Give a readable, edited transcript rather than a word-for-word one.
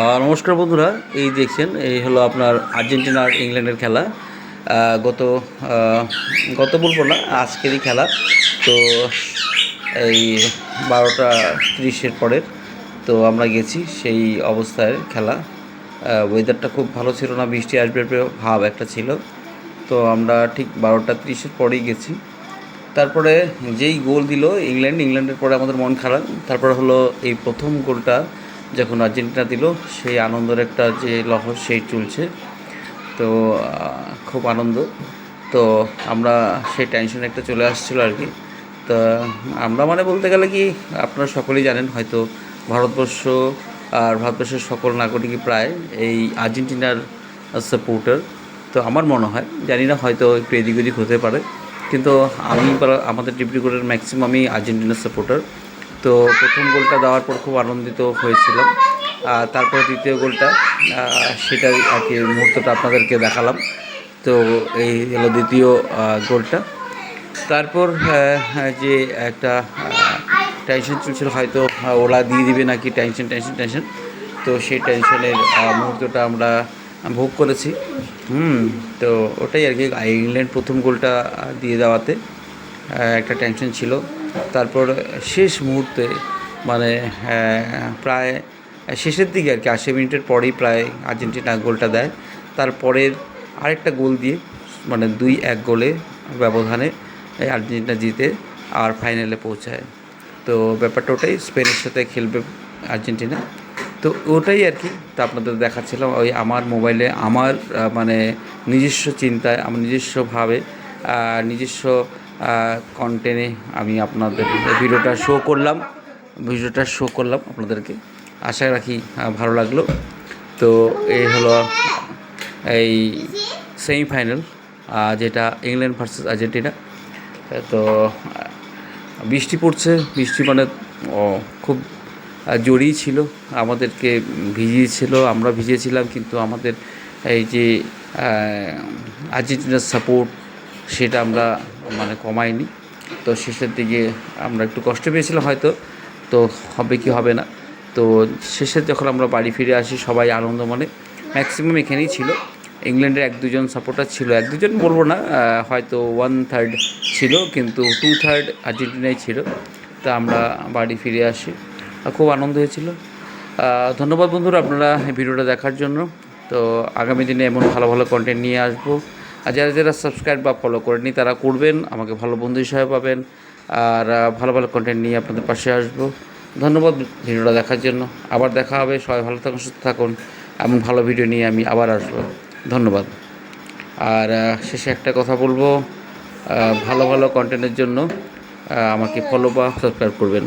নমস্কার বন্ধুরা, এই দেখছেন এই হলো আপনার আর্জেন্টিনা আর ইংল্যান্ডের খেলা। গত গত বলবো না, আজকেরই খেলা। তো এই 12টা 30-এর পরের তো আমরা গেছি সেই অবস্থায় খেলা। ওয়েদারটা খুব ভালো ছিল না, বৃষ্টি আসবে ভাব একটা ছিল। তো আমরা ঠিক 12টা 30-এর পরেই গেছি। তারপরে যেই গোল দিল ইংল্যান্ডের পরে আমাদের মন খারাপ। তারপর হলো এই প্রথম গোলটা যখন আর্জেন্টিনা দিল, সেই আনন্দের একটা যে লহর সেই চলছে। তো খুব আনন্দ। তো আমরা সেই টেনশন একটা চলে আসছিলো আর কি। তা আমরা মানে বলতে গেলে কি, আপনারা সকলেই জানেন হয়তো, ভারতবর্ষ আর ভারতবর্ষের সকল নাগরিকই প্রায় এই আর্জেন্টিনার সাপোর্টার। তো আমার মনে হয়, জানি না, হয়তো একটু এদিক ওদিক হতে পারে, কিন্তু আমি আমাদের ডিব্রুগড়ের ম্যাক্সিমামই আর্জেন্টিনার সাপোর্টার। তো প্রথম গোলটা দেওয়ার পর খুব আনন্দিত হয়েছিলাম। তারপরে দ্বিতীয় গোলটা, সেটা আর কি মুহূর্তটা আপনাদেরকে দেখালাম। তো এই হলো দ্বিতীয় গোলটা। তারপর যে একটা টেনশন চলছিল, হয়তো ওরা দিয়ে দিবে নাকি, টেনশন। তো সেই টেনশনের মুহূর্তটা আমরা ভোগ করেছি। তো ওটাই আর কি, ইংল্যান্ড প্রথম গোলটা দিয়ে দেওয়াতে একটা টেনশন ছিল। তারপর শেষ মুহূর্তে মানে প্রায় শেষের দিকে আর কি, 80 মিনিটের পরেই প্রায় আর্জেন্টিনা গোলটা দেয়। তারপরের আরেকটা গোল দিয়ে মানে 2-1 গোলে ব্যবধানে আর্জেন্টিনা জিতে আর ফাইনালে পৌঁছায়। তো ব্যাপারটা ওটাই, স্পেনের সাথে খেলবে আর্জেন্টিনা। তো ওটাই আর কি। তা আপনাদের দেখাচ্ছিলাম ওই আমার মোবাইলে, আমার মানে নিজস্ব চিন্তায়, আমার নিজস্বভাবে, নিজস্ব কন্টেন্টে আমি আপনাদের ভিডিওটা শো করলাম আপনাদেরকে। আশা রাখি ভালো লাগলো। তো এই হলো এই সেমিফাইনাল, যেটা ইংল্যান্ড ভার্সেস আর্জেন্টিনা। তো বৃষ্টি পড়ছে, বৃষ্টি মানে খুব জোরেই ছিল, আমাদেরকে ভিজিয়েছিল, আমরা ভিজেছিলাম, কিন্তু আমাদের এই যে আর্জেন্টিনার সাপোর্ট সেটা আমরা মানে কমাইনি। তো শেষের দিকে আমরা একটু কষ্ট পেয়েছিলাম হয়তো, তো হবে কি হবে না। তো শেষে যখন আমরা বাড়ি ফিরে আসি, সবাই আনন্দ মনে, ম্যাক্সিমাম এখানেই ছিল। ইংল্যান্ডের 1-2 জন সাপোর্টার ছিল, 1-2 জন বলবো না, হয়তো 1/3 ছিল, কিন্তু 2/3 আর্জেন্টিনাই ছিল। তা আমরা বাড়ি ফিরে আসি, খুব আনন্দ হয়েছিল। ধন্যবাদ বন্ধুরা আপনারা এই ভিডিওটা দেখার জন্য। তো আগামী দিনে এমন ভালো ভালো কন্টেন্ট নিয়ে আসবো। আর যারা সাবস্ক্রাইব বা ফলো করেনি তারা করবেন, আমাকে ভালো বন্ধু হিসাবে পাবেন। আর ভালো ভালো কন্টেন্ট নিয়ে আপনাদের পাশে আসবো। ধন্যবাদ ভিডিওটা দেখার জন্য। আবার দেখা হবে, সবাই ভালো থাকুন, সুস্থ থাকুন। এমন ভালো ভিডিও নিয়ে আমি আবার আসবো। ধন্যবাদ। আর শেষে একটা কথা বলবো, ভালো ভালো কন্টেন্টের জন্য আমাকে ফলো বা সাবস্ক্রাইব করবেন।